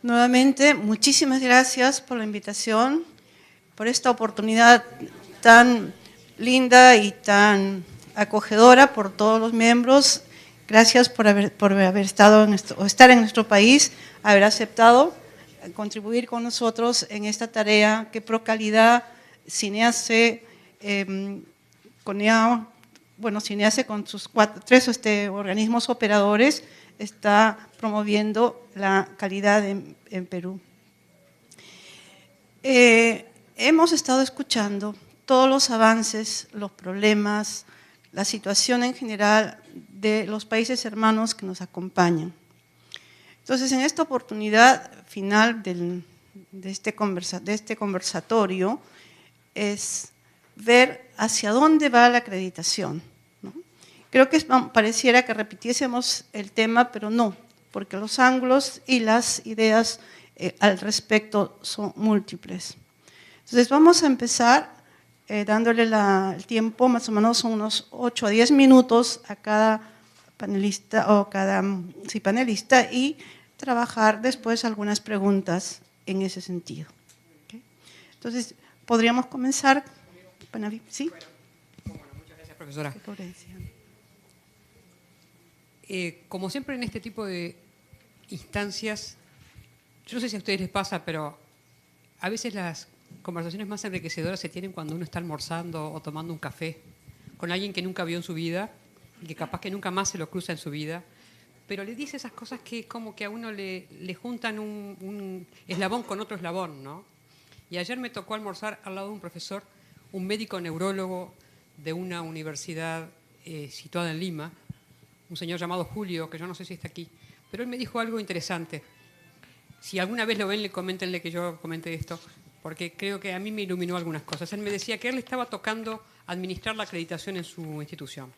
Nuevamente, muchísimas gracias por la invitación, por esta oportunidad tan linda y tan acogedora por todos los miembros. Gracias por haber estado o estar en nuestro país, haber aceptado contribuir con nosotros en esta tarea que Procalidad, Cineace, Cineace con sus tres organismos operadores está promoviendo la calidad en Perú. Hemos estado escuchando todos los avances, los problemas, la situación en general de los países hermanos que nos acompañan. Entonces, en esta oportunidad final de este conversatorio es ver hacia dónde va la acreditación, ¿no? Creo que pareciera que repitiésemos el tema, pero no, porque los ángulos y las ideas al respecto son múltiples. Entonces vamos a empezar dándole el tiempo, más o menos unos 8 a 10 minutos a cada panelista o cada panelista y trabajar después algunas preguntas en ese sentido. ¿Okay? Entonces, ¿podríamos comenzar? ¿Sí? Bueno, muchas gracias, profesora. Como siempre en este tipo de instancias, yo no sé si a ustedes les pasa, pero a veces las conversaciones más enriquecedoras se tienen cuando uno está almorzando o tomando un café con alguien que nunca vio en su vida y que capaz que nunca más se lo cruza en su vida, pero le dice esas cosas que como que a uno le juntan un eslabón con otro eslabón, ¿no? Y ayer me tocó almorzar al lado de un profesor, un médico neurólogo de una universidad situada en Lima, un señor llamado Julio, que yo no sé si está aquí, pero él me dijo algo interesante. Si alguna vez lo ven, coméntenle que yo comenté esto, porque creo que a mí me iluminó algunas cosas. Él me decía que él le estaba tocando administrar la acreditación en su institución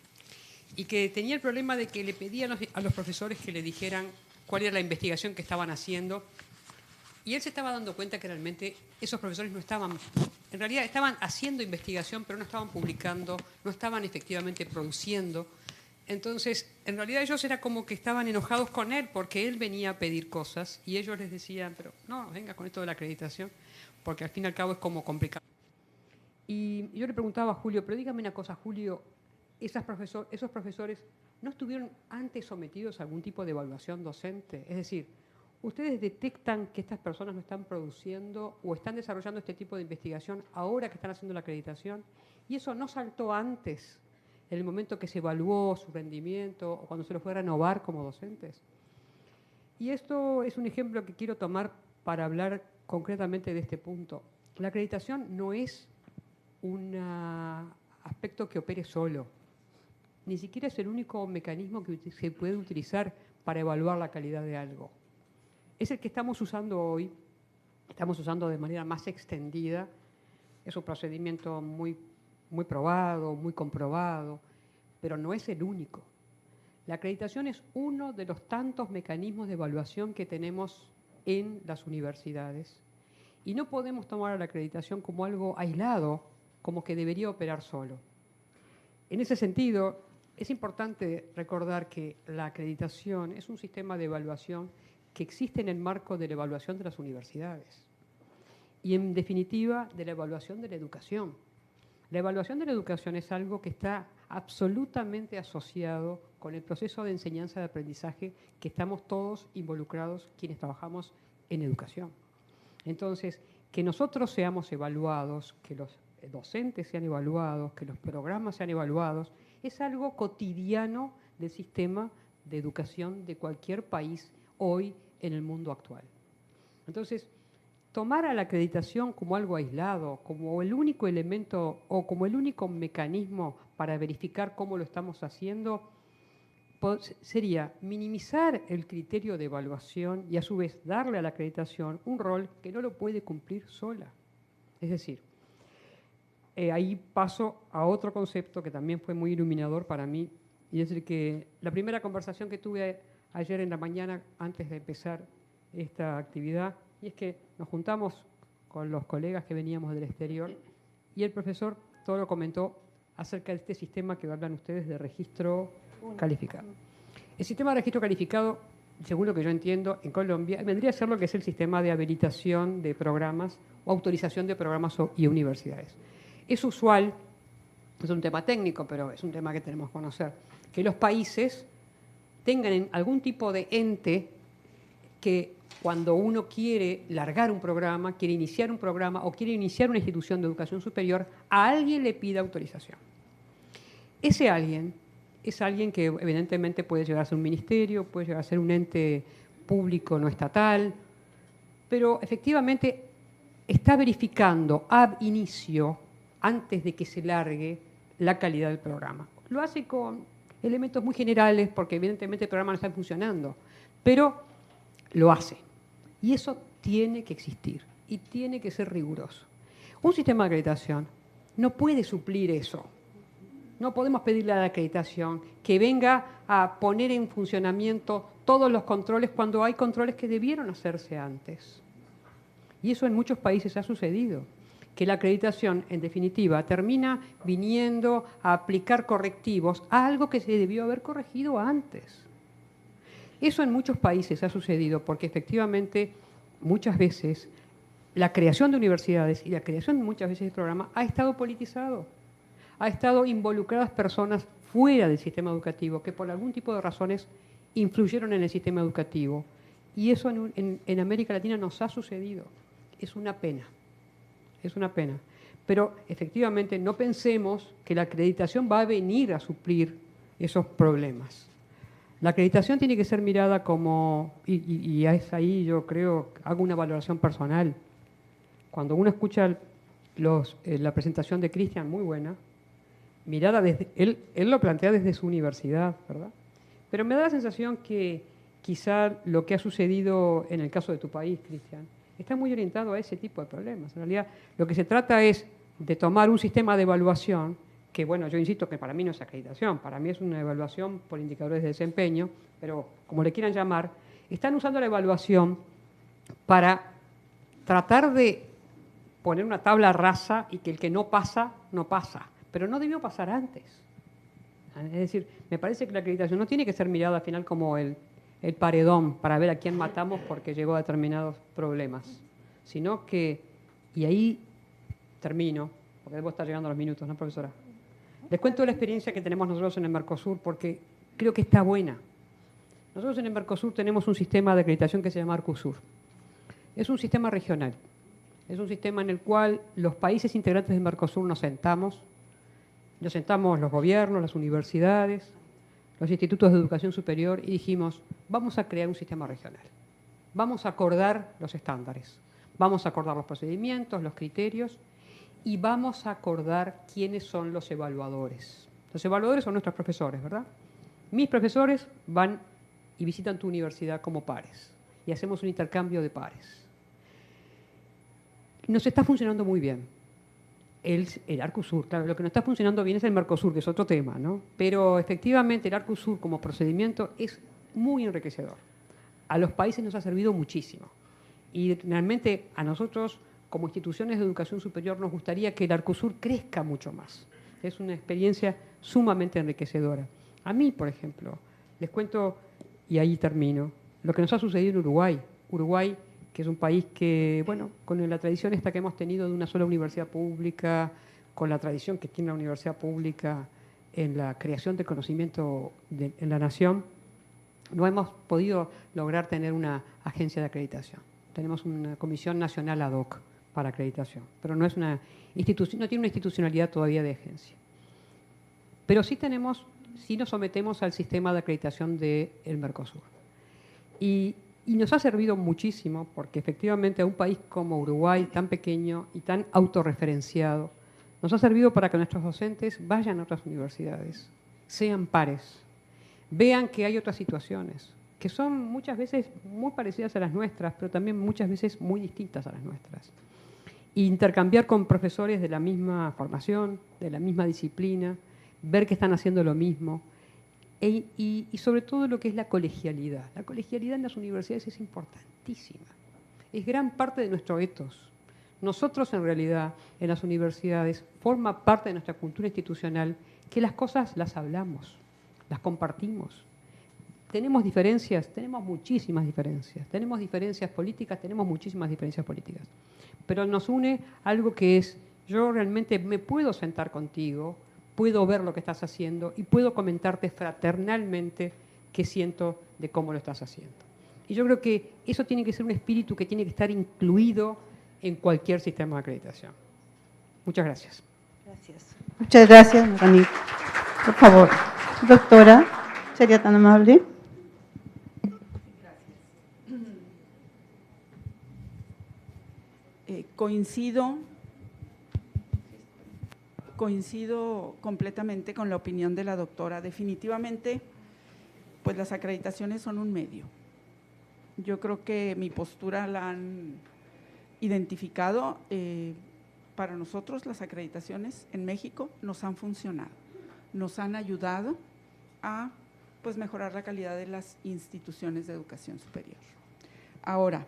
y que tenía el problema de que le pedían a los profesores que le dijeran cuál era la investigación que estaban haciendo, y él se estaba dando cuenta que realmente esos profesores no estaban, en realidad estaban haciendo investigación, pero no estaban publicando, no estaban efectivamente produciendo. Entonces, en realidad ellos era como que estaban enojados con él porque él venía a pedir cosas y ellos les decían, pero no, venga con esto de la acreditación, porque al fin y al cabo es como complicado. Y yo le preguntaba a Julio, pero dígame una cosa, Julio, esos profesores no estuvieron antes sometidos a algún tipo de evaluación docente? Es decir, ¿ustedes detectan que estas personas no están produciendo o están desarrollando este tipo de investigación ahora que están haciendo la acreditación? ¿Y eso no saltó antes, en el momento que se evaluó su rendimiento o cuando se los fue a renovar como docentes? Y esto es un ejemplo que quiero tomar para hablar concretamente de este punto. La acreditación no es un aspecto que opere solo. Ni siquiera es el único mecanismo que se puede utilizar para evaluar la calidad de algo. Es el que estamos usando hoy, estamos usando de manera más extendida. Es un procedimiento muy probado, muy comprobado, pero no es el único. La acreditación es uno de los tantos mecanismos de evaluación que tenemos en las universidades y no podemos tomar a la acreditación como algo aislado, como que debería operar solo. En ese sentido, es importante recordar que la acreditación es un sistema de evaluación que existe en el marco de la evaluación de las universidades y, en definitiva, de la evaluación de la educación. La evaluación de la educación es algo que está absolutamente asociado con el proceso de enseñanza y de aprendizaje que estamos todos involucrados quienes trabajamos en educación. Entonces, que nosotros seamos evaluados, que los docentes sean evaluados, que los programas sean evaluados, es algo cotidiano del sistema de educación de cualquier país hoy en el mundo actual. Entonces, tomar a la acreditación como algo aislado, como el único elemento o como el único mecanismo para verificar cómo lo estamos haciendo, sería minimizar el criterio de evaluación y a su vez darle a la acreditación un rol que no lo puede cumplir sola. Es decir, ahí paso a otro concepto que también fue muy iluminador para mí, y es el que la primera conversación que tuve ayer en la mañana antes de empezar esta actividad, y es que nos juntamos con los colegas que veníamos del exterior y el profesor todo lo comentó acerca de este sistema que hablan ustedes de registro calificado. El sistema de registro calificado según lo que yo entiendo, en Colombia, vendría a ser lo que es el sistema de habilitación de programas o autorización de programas y universidades. Es usual, es un tema técnico, pero es un tema que tenemos que conocer, que los países tengan algún tipo de ente que cuando uno quiere largar un programa, quiere iniciar un programa o quiere iniciar una institución de educación superior, a alguien le pida autorización. Ese alguien es alguien que evidentemente puede llegar a ser un ministerio, puede llegar a ser un ente público no estatal, pero efectivamente está verificando ab inicio, antes de que se largue, la calidad del programa. Lo hace con elementos muy generales porque evidentemente el programa no está funcionando, pero lo hace. Y eso tiene que existir y tiene que ser riguroso. Un sistema de acreditación no puede suplir eso. No podemos pedirle a la acreditación que venga a poner en funcionamiento todos los controles cuando hay controles que debieron hacerse antes. Y eso en muchos países ha sucedido, que la acreditación, en definitiva, termina viniendo a aplicar correctivos a algo que se debió haber corregido antes. Eso en muchos países ha sucedido porque efectivamente muchas veces la creación de universidades y la creación muchas veces de programas ha estado politizado. Ha estado involucradas personas fuera del sistema educativo que por algún tipo de razones influyeron en el sistema educativo. Y eso en América Latina nos ha sucedido. Es una pena, es una pena. Pero efectivamente no pensemos que la acreditación va a venir a suplir esos problemas. La acreditación tiene que ser mirada como, y es ahí yo creo, hago una valoración personal. Cuando uno escucha la presentación de Cristian, muy buena, mirada desde, él lo plantea desde su universidad, ¿verdad? Pero me da la sensación que quizá lo que ha sucedido en el caso de tu país, Cristian, está muy orientado a ese tipo de problemas. En realidad, lo que se trata es de tomar un sistema de evaluación, que bueno, yo insisto que para mí no es acreditación, para mí es una evaluación por indicadores de desempeño, pero como le quieran llamar, están usando la evaluación para tratar de poner una tabla rasa y que el que no pasa, no pasa. Pero no debió pasar antes. Es decir, me parece que la acreditación no tiene que ser mirada al final como el paredón para ver a quién matamos porque llegó a determinados problemas, sino que, y ahí termino, porque debo estar llegando a los minutos, ¿no, profesora? Les cuento la experiencia que tenemos nosotros en el Mercosur porque creo que está buena. Nosotros en el Mercosur tenemos un sistema de acreditación que se llama Arcusur. Es un sistema regional. Es un sistema en el cual los países integrantes del Mercosur nos sentamos los gobiernos, las universidades, los institutos de educación superior y dijimos, vamos a crear un sistema regional. Vamos a acordar los estándares, vamos a acordar los procedimientos, los criterios y vamos a acordar quiénes son los evaluadores. Los evaluadores son nuestros profesores, ¿verdad? Mis profesores van y visitan tu universidad como pares y hacemos un intercambio de pares. Nos está funcionando muy bien. El Arcusur, claro, lo que no está funcionando bien es el Mercosur, que es otro tema, ¿no? Pero efectivamente el Arcusur como procedimiento es muy enriquecedor. A los países nos ha servido muchísimo. Y realmente a nosotros, como instituciones de educación superior, nos gustaría que el Arcusur crezca mucho más. Es una experiencia sumamente enriquecedora. A mí, por ejemplo, les cuento, y ahí termino, lo que nos ha sucedido en Uruguay. Uruguay, que es un país que, bueno, con la tradición esta que hemos tenido de una sola universidad pública, con la tradición que tiene la universidad pública en la creación de conocimiento en la nación, no hemos podido lograr tener una agencia de acreditación. Tenemos una comisión nacional ad hoc para acreditación, pero no es una institución, no tiene una institucionalidad todavía de agencia. Pero sí nos sometemos al sistema de acreditación del Mercosur. Y nos ha servido muchísimo porque efectivamente a un país como Uruguay, tan pequeño y tan autorreferenciado, nos ha servido para que nuestros docentes vayan a otras universidades, sean pares, vean que hay otras situaciones, que son muchas veces muy parecidas a las nuestras, pero también muchas veces muy distintas a las nuestras. E intercambiar con profesores de la misma formación, de la misma disciplina, ver que están haciendo lo mismo. Y sobre todo lo que es la colegialidad. La colegialidad en las universidades es importantísima. Es gran parte de nuestro ethos. Nosotros, en realidad, en las universidades, forma parte de nuestra cultura institucional que las cosas las hablamos, las compartimos. ¿Tenemos diferencias? Tenemos muchísimas diferencias. Tenemos diferencias políticas, tenemos muchísimas diferencias políticas. Pero nos une algo que es, yo realmente me puedo sentar contigo, puedo ver lo que estás haciendo y puedo comentarte fraternalmente qué siento de cómo lo estás haciendo. Y yo creo que eso tiene que ser un espíritu que tiene que estar incluido en cualquier sistema de acreditación. Muchas gracias. Gracias. Muchas gracias, Maraní. Por favor, doctora, ¿sería tan amable? Coincido completamente con la opinión de la doctora. Definitivamente, pues las acreditaciones son un medio. Yo creo que mi postura la han identificado. Para nosotros las acreditaciones en México nos han funcionado, nos han ayudado a pues mejorar la calidad de las instituciones de educación superior. Ahora,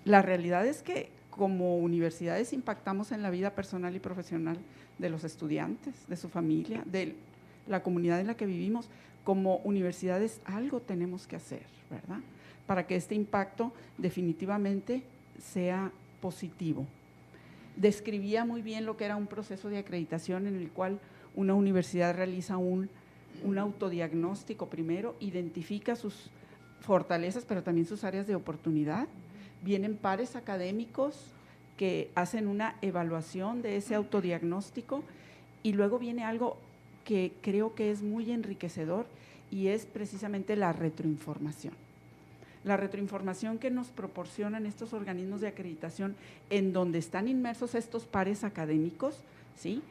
la realidad es que como universidades impactamos en la vida personal y profesional de los estudiantes, de su familia, de la comunidad en la que vivimos. Como universidades algo tenemos que hacer, ¿verdad?, para que este impacto definitivamente sea positivo. Describía muy bien lo que era un proceso de acreditación en el cual una universidad realiza un autodiagnóstico primero, identifica sus fortalezas, pero también sus áreas de oportunidad. Vienen pares académicos que hacen una evaluación de ese autodiagnóstico y luego viene algo que creo que es muy enriquecedor y es precisamente la retroinformación. La retroinformación que nos proporcionan estos organismos de acreditación en donde están inmersos estos pares académicos, ¿sí?,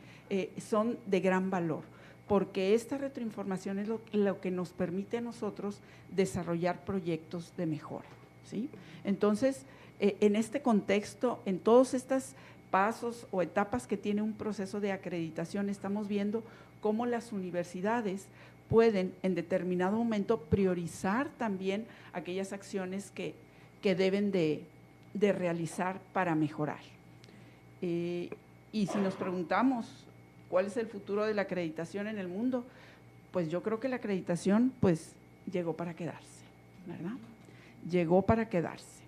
son de gran valor, porque esta retroinformación es lo que nos permite a nosotros desarrollar proyectos de mejora, ¿sí? Entonces, en este contexto, en todos estos pasos o etapas que tiene un proceso de acreditación, estamos viendo cómo las universidades pueden en determinado momento priorizar también aquellas acciones que deben de realizar para mejorar. Y si nos preguntamos cuál es el futuro de la acreditación en el mundo, pues yo creo que la acreditación pues llegó para quedarse, ¿verdad? Llegó para quedarse.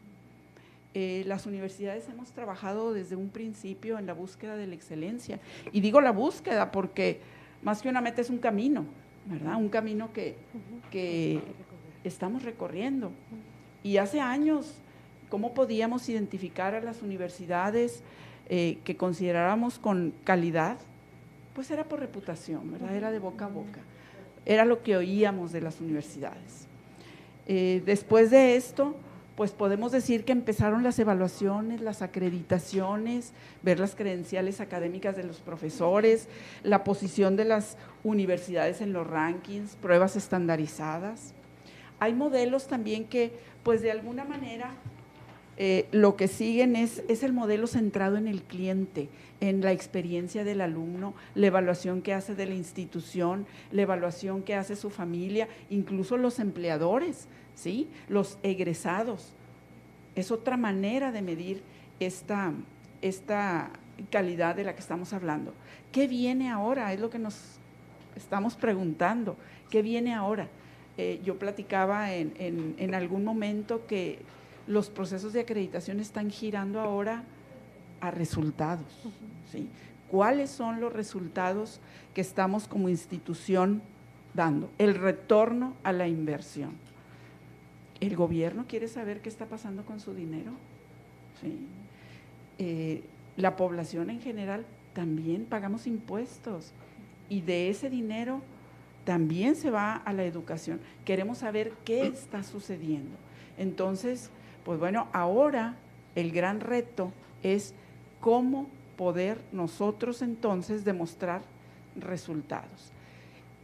Las universidades hemos trabajado desde un principio en la búsqueda de la excelencia, y digo la búsqueda porque más que una meta es un camino, ¿verdad? Un camino que estamos recorriendo. Y hace años, ¿cómo podíamos identificar a las universidades que consideráramos con calidad? Pues era por reputación, ¿verdad? Era de boca a boca, era lo que oíamos de las universidades. Después de esto, pues podemos decir que empezaron las evaluaciones, las acreditaciones, ver las credenciales académicas de los profesores, la posición de las universidades en los rankings, pruebas estandarizadas. Hay modelos también que, pues de alguna manera, lo que siguen es el modelo centrado en el cliente, en la experiencia del alumno, la evaluación que hace de la institución, la evaluación que hace su familia, incluso los empleadores, ¿sí?, los egresados. Es otra manera de medir esta calidad de la que estamos hablando. ¿Qué viene ahora? Es lo que nos estamos preguntando. ¿Qué viene ahora? Yo platicaba en algún momento que los procesos de acreditación están girando ahora a resultados, ¿sí? ¿Cuáles son los resultados que estamos como institución dando? El retorno a la inversión. ¿El gobierno quiere saber qué está pasando con su dinero? ¿Sí? La población en general también pagamos impuestos y de ese dinero también se va a la educación. Queremos saber qué está sucediendo. Entonces, pues bueno, ahora el gran reto es cómo poder nosotros entonces demostrar resultados.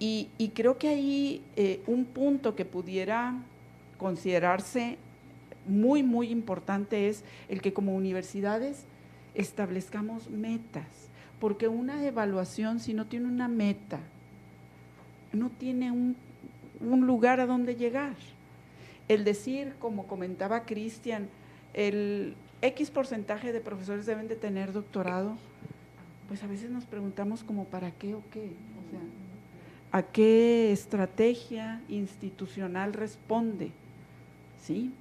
Y creo que ahí un punto que pudiera considerarse muy, muy importante es el que como universidades establezcamos metas, porque una evaluación, si no tiene una meta, no tiene un lugar a donde llegar. El decir, como comentaba Cristian, el X porcentaje de profesores deben de tener doctorado, pues a veces nos preguntamos como ¿para qué o qué? O sea, a qué estrategia institucional responde, ¿sí?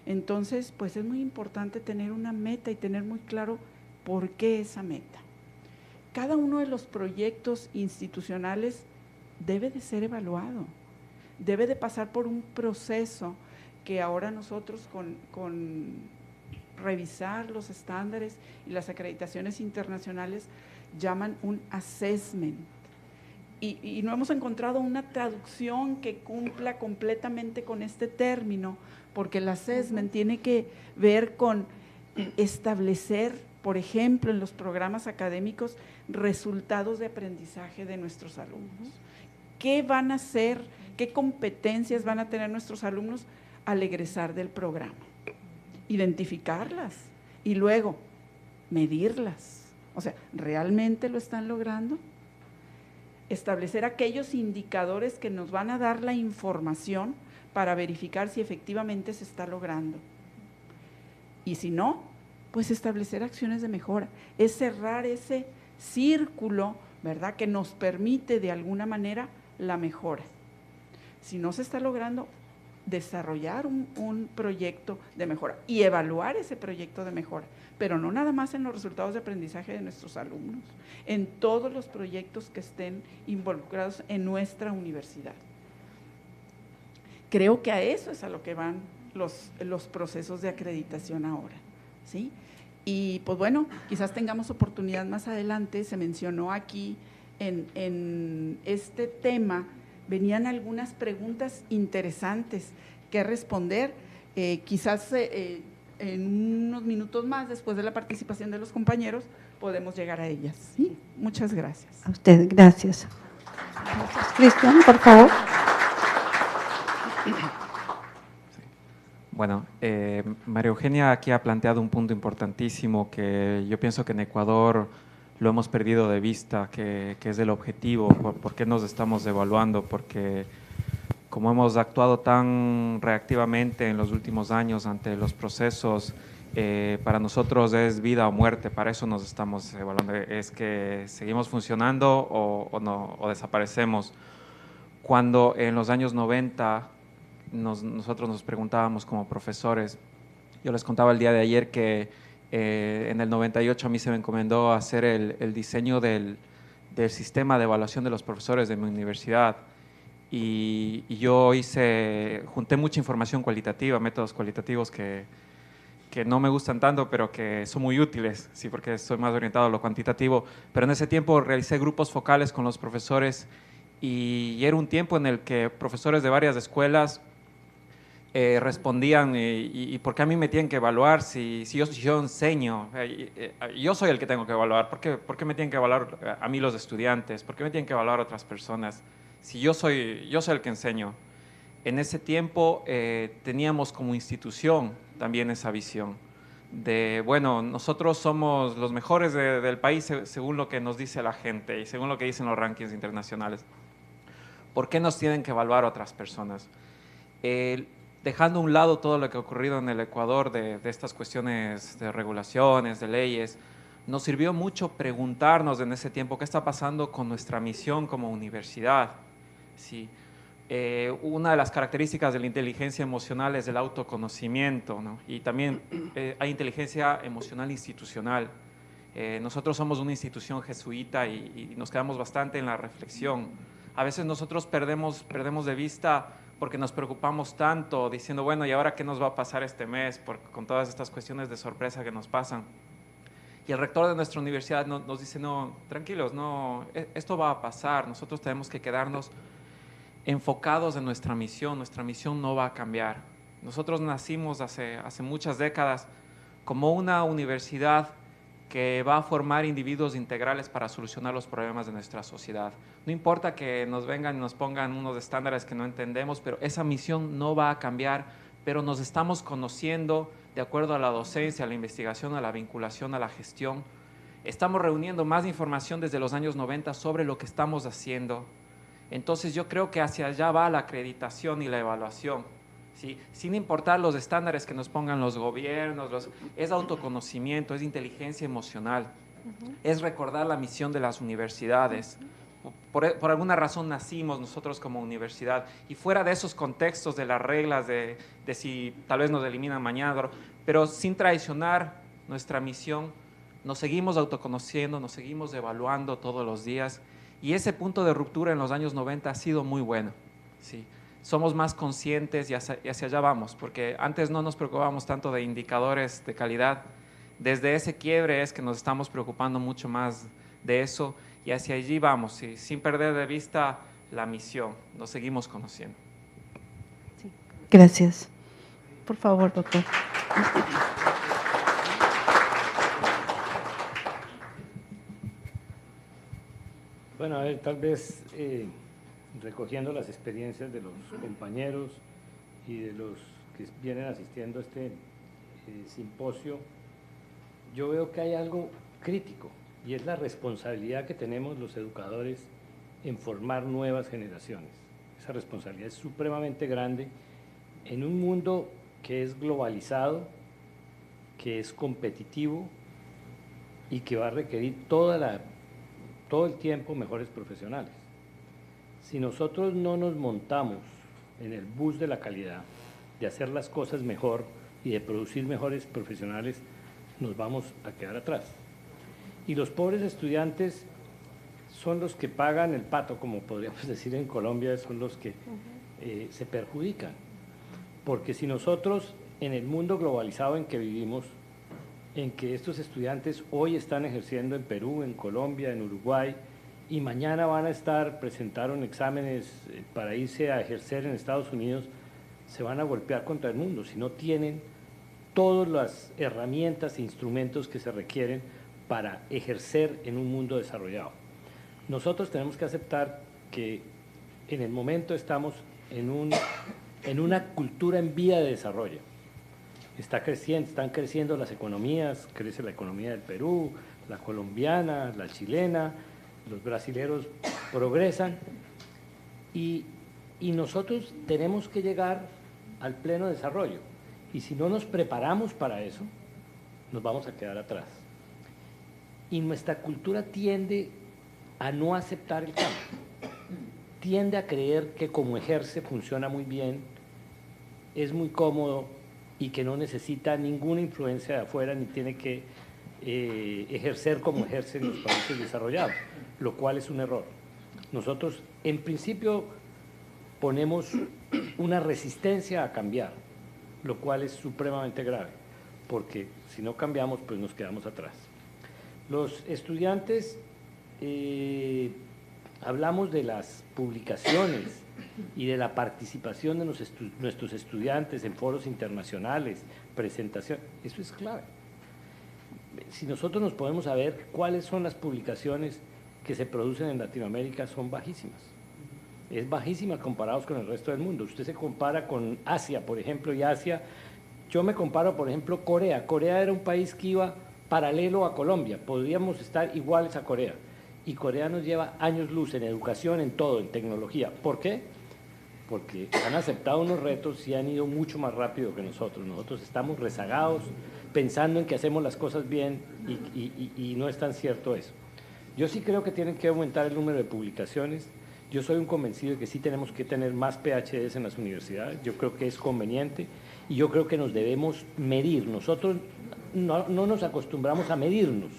Entonces, pues es muy importante tener una meta y tener muy claro por qué esa meta. Cada uno de los proyectos institucionales debe de ser evaluado, debe de pasar por un proceso que ahora nosotros con revisar los estándares y las acreditaciones internacionales llaman un assessment. Y no hemos encontrado una traducción que cumpla completamente con este término, porque el assessment tiene que ver con establecer, por ejemplo, en los programas académicos, resultados de aprendizaje de nuestros alumnos. ¿Qué van a hacer? ¿Qué competencias van a tener nuestros alumnos al egresar del programa? Identificarlas y luego medirlas. O sea, ¿realmente lo están logrando? Establecer aquellos indicadores que nos van a dar la información para verificar si efectivamente se está logrando. Y si no, pues establecer acciones de mejora. Es cerrar ese círculo, ¿verdad?, que nos permite de alguna manera la mejora. Si no se está logrando, desarrollar un proyecto de mejora y evaluar ese proyecto de mejora, pero no nada más en los resultados de aprendizaje de nuestros alumnos, en todos los proyectos que estén involucrados en nuestra universidad. Creo que a eso es a lo que van los procesos de acreditación ahora, ¿sí? Y pues bueno, quizás tengamos oportunidad más adelante. Se mencionó aquí en este tema, venían algunas preguntas interesantes que responder, quizás en unos minutos más, después de la participación de los compañeros, podemos llegar a ellas, ¿sí? Muchas gracias. A usted, gracias. Cristian, por favor. Bueno, María Eugenia aquí ha planteado un punto importantísimo que yo pienso que en Ecuador lo hemos perdido de vista, que es el objetivo. ¿Por qué nos estamos evaluando? Porque como hemos actuado tan reactivamente en los últimos años ante los procesos, para nosotros es vida o muerte, para eso nos estamos evaluando. Es que seguimos funcionando o no, o desaparecemos. Cuando en los años 90 nosotros nos preguntábamos como profesores, yo les contaba el día de ayer que en el 98 a mí se me encomendó hacer el diseño del sistema de evaluación de los profesores de mi universidad, y yo junté mucha información cualitativa, métodos cualitativos que no me gustan tanto, pero que son muy útiles, sí, porque soy más orientado a lo cuantitativo. Pero en ese tiempo realicé grupos focales con los profesores y era un tiempo en el que profesores de varias escuelas respondían, y ¿por qué a mí me tienen que evaluar si yo enseño? Yo soy el que tengo que evaluar. ¿Por qué me tienen que evaluar a mí los estudiantes? ¿Por qué me tienen que evaluar otras personas? Si yo soy el que enseño. En ese tiempo teníamos como institución también esa visión de, bueno, nosotros somos los mejores del país según lo que nos dice la gente y según lo que dicen los rankings internacionales. ¿Por qué nos tienen que evaluar otras personas? Dejando a un lado todo lo que ha ocurrido en el Ecuador de estas cuestiones de regulaciones, de leyes, nos sirvió mucho preguntarnos en ese tiempo qué está pasando con nuestra misión como universidad. ¿Sí? Una de las características de la inteligencia emocional es el autoconocimiento, ¿no? Y también hay inteligencia emocional institucional. Nosotros somos una institución jesuita y nos quedamos bastante en la reflexión. A veces nosotros perdemos de vista porque nos preocupamos tanto diciendo, bueno, ¿y ahora qué nos va a pasar este mes con todas estas cuestiones de sorpresa que nos pasan? Y el rector de nuestra universidad nos dice, no, tranquilos, no, esto va a pasar, nosotros tenemos que quedarnos enfocados en nuestra misión no va a cambiar. Nosotros nacimos hace muchas décadas como una universidad que va a formar individuos integrales para solucionar los problemas de nuestra sociedad. No importa que nos vengan y nos pongan unos estándares que no entendemos, pero esa misión no va a cambiar, pero nos estamos conociendo de acuerdo a la docencia, a la investigación, a la vinculación, a la gestión. Estamos reuniendo más información desde los años 90 sobre lo que estamos haciendo. Entonces yo creo que hacia allá va la acreditación y la evaluación, ¿sí? Sin importar los estándares que nos pongan los gobiernos, es autoconocimiento, es inteligencia emocional, es recordar la misión de las universidades. por alguna razón nacimos nosotros como universidad, y fuera de esos contextos de las reglas de si tal vez nos eliminan mañana, pero sin traicionar nuestra misión, nos seguimos autoconociendo, nos seguimos evaluando todos los días, y ese punto de ruptura en los años 90 ha sido muy bueno. Sí. Somos más conscientes y hacia allá vamos, porque antes no nos preocupábamos tanto de indicadores de calidad. Desde ese quiebre es que nos estamos preocupando mucho más de eso, y hacia allí vamos, sí, sin perder de vista la misión. Nos seguimos conociendo. Sí. Gracias. Por favor, doctor. Bueno, a ver, tal vez recogiendo las experiencias de los compañeros y de los que vienen asistiendo a este simposio, yo veo que hay algo crítico, y es la responsabilidad que tenemos los educadores en formar nuevas generaciones. Esa responsabilidad es supremamente grande en un mundo que es globalizado, que es competitivo y que va a requerir todo el tiempo mejores profesionales. Si nosotros no nos montamos en el bus de la calidad, de hacer las cosas mejor y de producir mejores profesionales, nos vamos a quedar atrás. Y los pobres estudiantes son los que pagan el pato, como podríamos decir en Colombia, son los que se perjudican. Porque si nosotros, en el mundo globalizado en que vivimos, en que estos estudiantes hoy están ejerciendo en Perú, en Colombia, en Uruguay, y mañana van a presentaron exámenes para irse a ejercer en Estados Unidos, se van a golpear contra el mundo si no tienen todas las herramientas e instrumentos que se requieren para ejercer en un mundo desarrollado. Nosotros tenemos que aceptar que en el momento estamos en una cultura en vía de desarrollo. Están creciendo las economías, crece la economía del Perú, la colombiana, la chilena, los brasileros progresan, y nosotros tenemos que llegar al pleno desarrollo, y si no nos preparamos para eso, nos vamos a quedar atrás. Y nuestra cultura tiende a no aceptar el cambio, tiende a creer que como ejerce funciona muy bien, es muy cómodo y que no necesita ninguna influencia de afuera ni tiene que ejercer como ejercen los países desarrollados, lo cual es un error. Nosotros, en principio, ponemos una resistencia a cambiar, lo cual es supremamente grave, porque si no cambiamos, pues nos quedamos atrás. Los estudiantes, hablamos de las publicaciones y de la participación de nuestros estudiantes en foros internacionales, presentación, eso es clave. Si nosotros nos podemos saber cuáles son las publicaciones que se producen en Latinoamérica, son bajísimas. Es bajísima comparados con el resto del mundo. Usted se compara con Asia, por ejemplo, y Asia, yo me comparo, por ejemplo, Corea. Corea era un país que iba paralelo a Colombia, podríamos estar iguales a Corea. Y Corea nos lleva años luz en educación, en todo, en tecnología. ¿Por qué? Porque han aceptado unos retos y han ido mucho más rápido que nosotros. Nosotros estamos rezagados, pensando en que hacemos las cosas bien, y no es tan cierto eso. Yo sí creo que tienen que aumentar el número de publicaciones. Yo soy un convencido de que sí tenemos que tener más PhDs en las universidades. Yo creo que es conveniente y yo creo que nos debemos medir. Nosotros no nos acostumbramos a medirnos.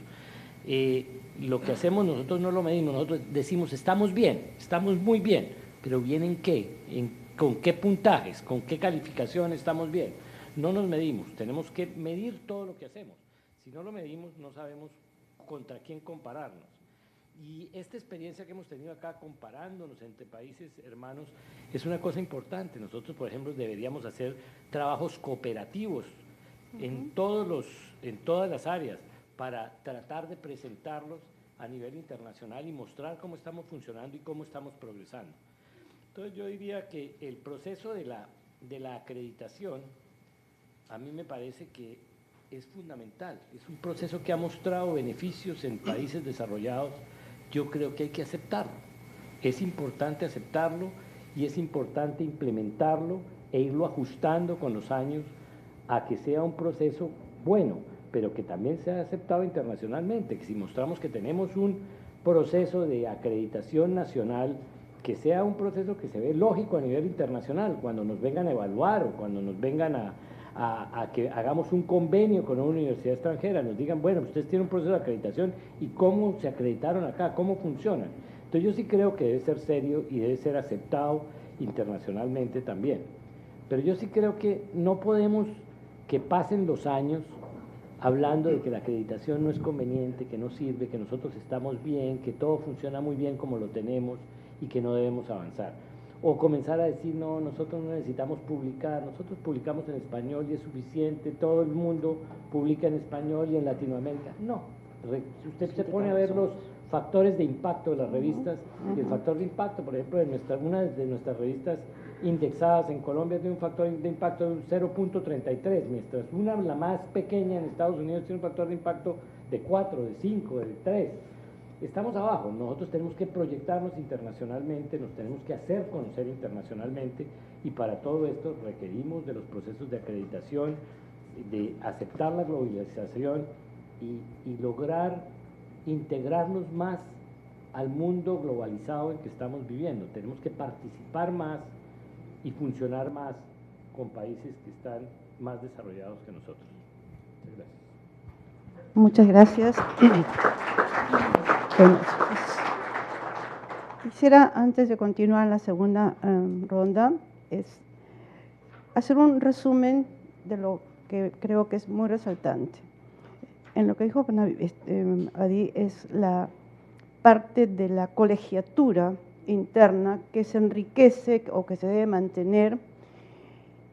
Lo que hacemos nosotros no lo medimos, nosotros decimos estamos bien, estamos muy bien, pero ¿bien en qué? ¿Con qué puntajes? ¿Con qué calificación estamos bien? No nos medimos, tenemos que medir todo lo que hacemos. Si no lo medimos, no sabemos contra quién compararnos. Y esta experiencia que hemos tenido acá comparándonos entre países hermanos es una cosa importante. Nosotros, por ejemplo, deberíamos hacer trabajos cooperativos en todas las áreas para tratar de presentarlos a nivel internacional y mostrar cómo estamos funcionando y cómo estamos progresando. Entonces yo diría que el proceso de la acreditación a mí me parece que es fundamental. Es un proceso que ha mostrado beneficios en países desarrollados. Yo creo que hay que aceptarlo. Es importante aceptarlo y es importante implementarlo e irlo ajustando con los años a que sea un proceso bueno, pero que también sea aceptado internacionalmente, que si mostramos que tenemos un proceso de acreditación nacional que sea un proceso que se ve lógico a nivel internacional, cuando nos vengan a evaluar o cuando nos vengan a que hagamos un convenio con una universidad extranjera, nos digan, bueno, ustedes tienen un proceso de acreditación y cómo se acreditaron acá, cómo funcionan. Entonces yo sí creo que debe ser serio y debe ser aceptado internacionalmente también. Pero yo sí creo que no podemos que pasen los años hablando de que la acreditación no es conveniente, que no sirve, que nosotros estamos bien, que todo funciona muy bien como lo tenemos y que no debemos avanzar. O comenzar a decir, no, nosotros no necesitamos publicar, nosotros publicamos en español y es suficiente, todo el mundo publica en español y en Latinoamérica. No, si usted se pone a ver los factores de impacto de las revistas, y el factor de impacto, por ejemplo, una de nuestras revistas indexadas en Colombia tiene un factor de impacto de 0.33, mientras la más pequeña en Estados Unidos tiene un factor de impacto de 4, de 5, de 3. Estamos abajo, nosotros tenemos que proyectarnos internacionalmente, nos tenemos que hacer conocer internacionalmente y para todo esto requerimos de los procesos de acreditación, de aceptar la globalización y lograr integrarnos más al mundo globalizado en que estamos viviendo. Tenemos que participar más y funcionar más con países que están más desarrollados que nosotros. Muchas gracias. Muchas gracias. Bueno, quisiera, antes de continuar la segunda ronda, hacer un resumen de lo que creo que es muy resaltante. En lo que dijo Adi es la parte de la colegiatura interna que se enriquece o que se debe mantener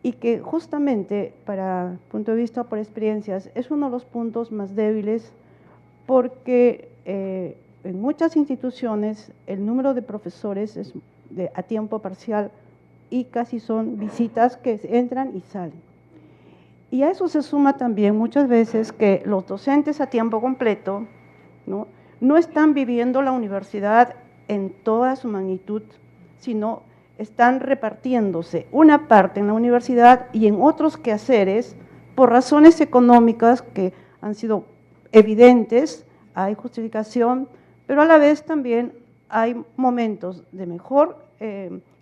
y que justamente, para punto de vista por experiencias, es uno de los puntos más débiles porque en muchas instituciones el número de profesores es a tiempo parcial y casi son visitas que entran y salen. Y a eso se suma también muchas veces que los docentes a tiempo completo no están viviendo la universidad en toda su magnitud, sino están repartiéndose una parte en la universidad y en otros quehaceres por razones económicas que han sido evidentes, hay justificación, pero a la vez también hay momentos de mejor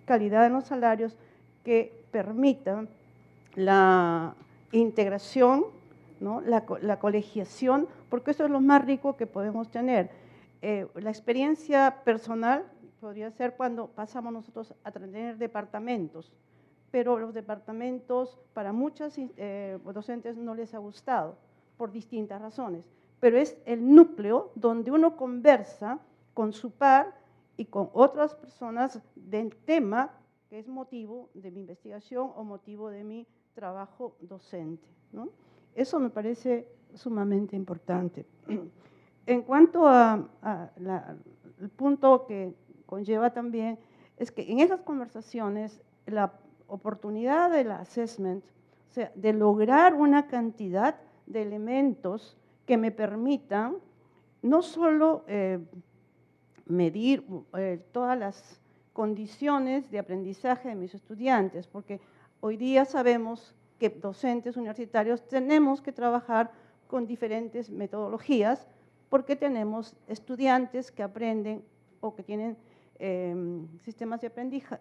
calidad en los salarios que permitan la integración, ¿no? la colegiación, porque eso es lo más rico que podemos tener. La experiencia personal podría ser cuando pasamos nosotros a tener departamentos, pero los departamentos para muchos docentes no les ha gustado por distintas razones, pero es el núcleo donde uno conversa con su par y con otras personas del tema que es motivo de mi investigación o motivo de mi trabajo docente, ¿no? Eso me parece sumamente importante. En cuanto al punto que conlleva también, es que en esas conversaciones la oportunidad del assessment, o sea, de lograr una cantidad de elementos que me permitan no solo medir todas las condiciones de aprendizaje de mis estudiantes, porque hoy día sabemos que docentes universitarios tenemos que trabajar con diferentes metodologías porque tenemos estudiantes que aprenden o que tienen sistemas de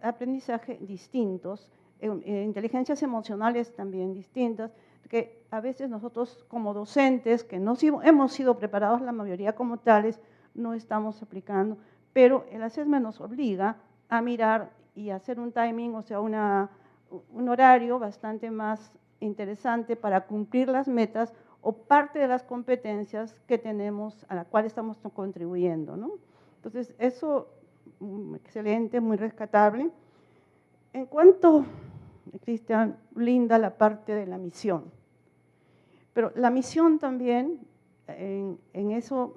aprendizaje distintos, inteligencias emocionales también distintas, que a veces nosotros como docentes, que no hemos sido preparados la mayoría como tales, no estamos aplicando, pero el assessment nos obliga a mirar y hacer un timing, o sea, un horario bastante más interesante para cumplir las metas o parte de las competencias que tenemos, a la cual estamos contribuyendo, ¿no? Entonces, eso, excelente, muy rescatable. En cuanto, Cristian, linda la parte de la misión, pero la misión también, en eso,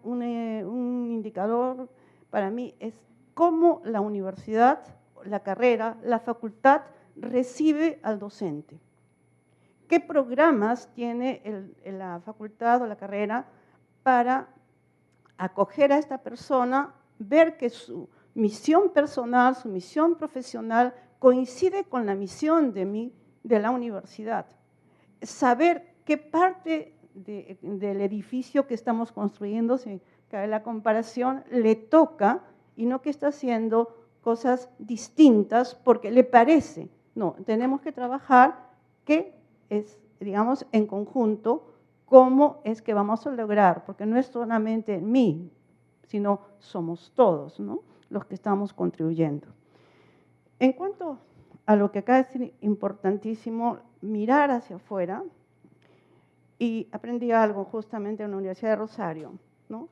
un indicador para mí es cómo la universidad, la carrera, la facultad recibe al docente. ¿Qué programas tiene la facultad o la carrera para acoger a esta persona, ver que su misión personal, su misión profesional coincide con la misión de la universidad? Saber qué parte del edificio que estamos construyendo, si que la comparación le toca y no que está haciendo cosas distintas porque le parece. No, tenemos que trabajar que es, digamos, en conjunto, cómo es que vamos a lograr, porque no es solamente en mí, sino somos todos, ¿no?, los que estamos contribuyendo. En cuanto a lo que acá es importantísimo, mirar hacia afuera, y aprendí algo justamente en la Universidad de Rosario, ¿no?,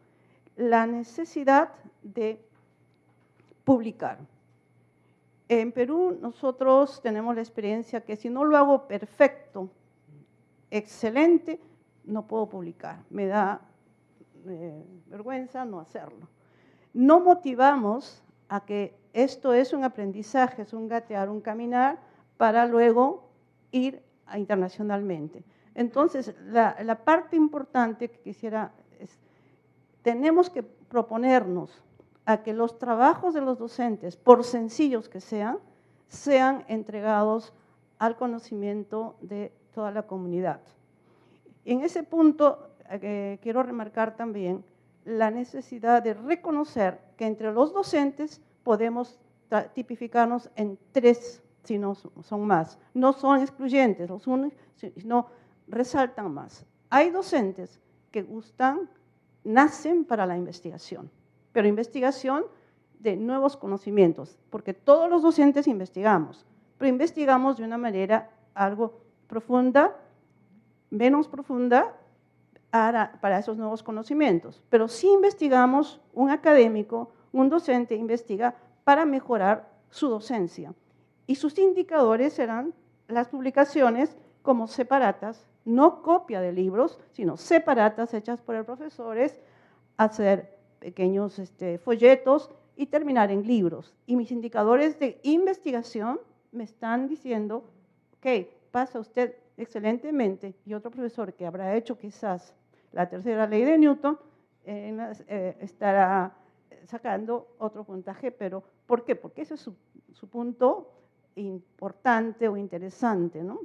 la necesidad de publicar. En Perú nosotros tenemos la experiencia que si no lo hago perfecto, excelente, no puedo publicar, me da vergüenza no hacerlo. No motivamos a que esto es un aprendizaje, es un gatear, un caminar, para luego ir internacionalmente. Entonces, la parte importante que quisiera es, tenemos que proponernos a que los trabajos de los docentes, por sencillos que sean entregados al conocimiento de toda la comunidad. Y en ese punto quiero remarcar también la necesidad de reconocer que entre los docentes podemos tipificarnos en 3, si no son más. No son excluyentes, los unos, sino resaltan más. Hay docentes que nacen para la investigación, pero investigación de nuevos conocimientos, porque todos los docentes investigamos, pero investigamos de una manera algo profunda, menos profunda, para esos nuevos conocimientos. Pero sí investigamos, un académico, un docente investiga para mejorar su docencia. Y sus indicadores serán las publicaciones como separatas, no copia de libros, sino separatas hechas por los profesores, hacer pequeños folletos y terminar en libros. Y mis indicadores de investigación me están diciendo, ok, pasa usted excelentemente, y otro profesor que habrá hecho quizás la tercera ley de Newton estará sacando otro puntaje, pero ¿por qué? Porque ese es su punto importante o interesante, ¿no?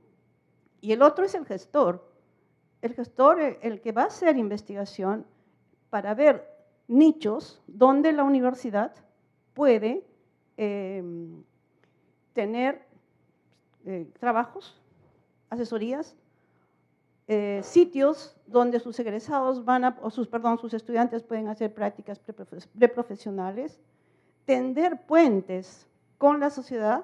Y el otro es el gestor. El gestor, el que va a hacer investigación para ver nichos donde la universidad puede tener trabajos, asesorías, sitios donde sus egresados sus estudiantes pueden hacer prácticas preprofesionales, tender puentes con la sociedad,